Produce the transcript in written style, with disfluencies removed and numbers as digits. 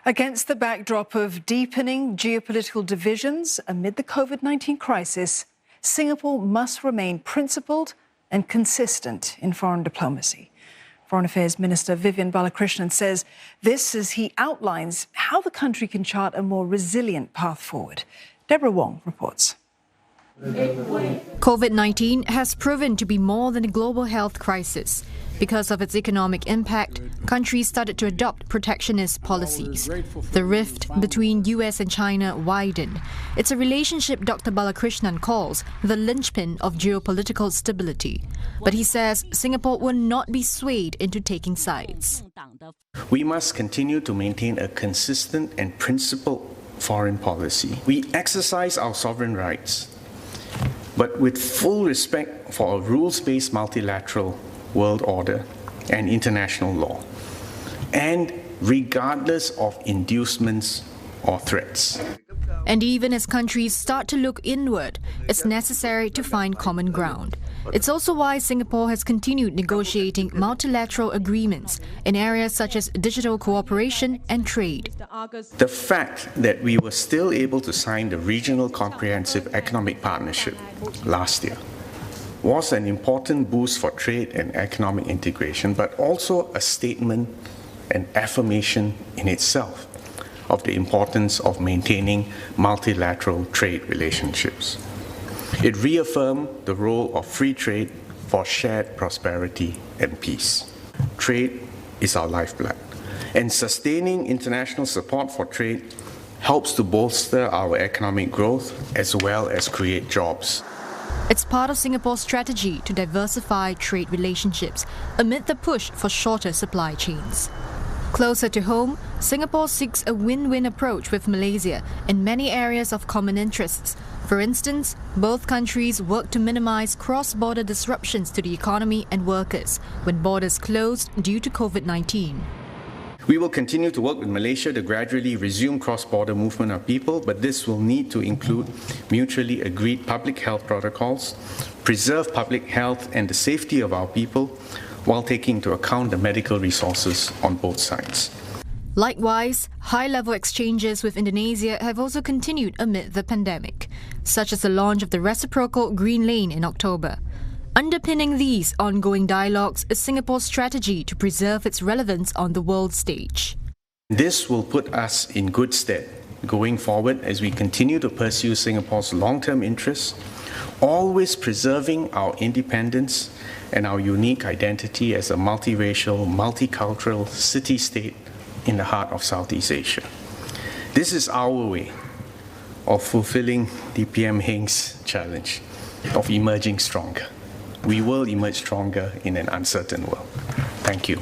Against the backdrop of deepening geopolitical divisions amid the COVID-19 crisis, Singapore must remain principled and consistent in foreign diplomacy. Foreign Affairs Minister Vivian Balakrishnan says this as he outlines how the country can chart a more resilient path forward. Deborah Wong reports. COVID-19 has proven to be more than a global health crisis. Because of its economic impact, countries started to adopt protectionist policies. The rift between US and China widened. It's a relationship Dr. Balakrishnan calls the linchpin of geopolitical stability. But he says Singapore will not be swayed into taking sides. We must continue to maintain a consistent and principled foreign policy. We exercise our sovereign rights, but with full respect for a rules-based multilateral world order and international law, and regardless of inducements or threats. And even as countries start to look inward, it's necessary to find common ground. It's also why Singapore has continued negotiating multilateral agreements in areas such as digital cooperation and trade. The fact that we were still able to sign the Regional Comprehensive Economic Partnership last year was an important boost for trade and economic integration, but also a statement and affirmation in itself of the importance of maintaining multilateral trade relationships. It reaffirmed the role of free trade for shared prosperity and peace. Trade is our lifeblood, and sustaining international support for trade helps to bolster our economic growth as well as create jobs. It's part of Singapore's strategy to diversify trade relationships amid the push for shorter supply chains. Closer to home, Singapore seeks a win-win approach with Malaysia in many areas of common interests. For instance, both countries work to minimize cross-border disruptions to the economy and workers when borders closed due to COVID-19. We will continue to work with Malaysia to gradually resume cross-border movement of people, but this will need to include mutually agreed public health protocols, preserve public health and the safety of our people, while taking into account the medical resources on both sides. Likewise, high-level exchanges with Indonesia have also continued amid the pandemic, such as the launch of the reciprocal Green Lane in October. Underpinning these ongoing dialogues is Singapore's strategy to preserve its relevance on the world stage. This will put us in good stead going forward as we continue to pursue Singapore's long-term interests, always preserving our independence and our unique identity as a multiracial, multicultural city-state in the heart of Southeast Asia. This is our way of fulfilling the PM Heng's challenge of emerging stronger. We will emerge stronger in an uncertain world. Thank you.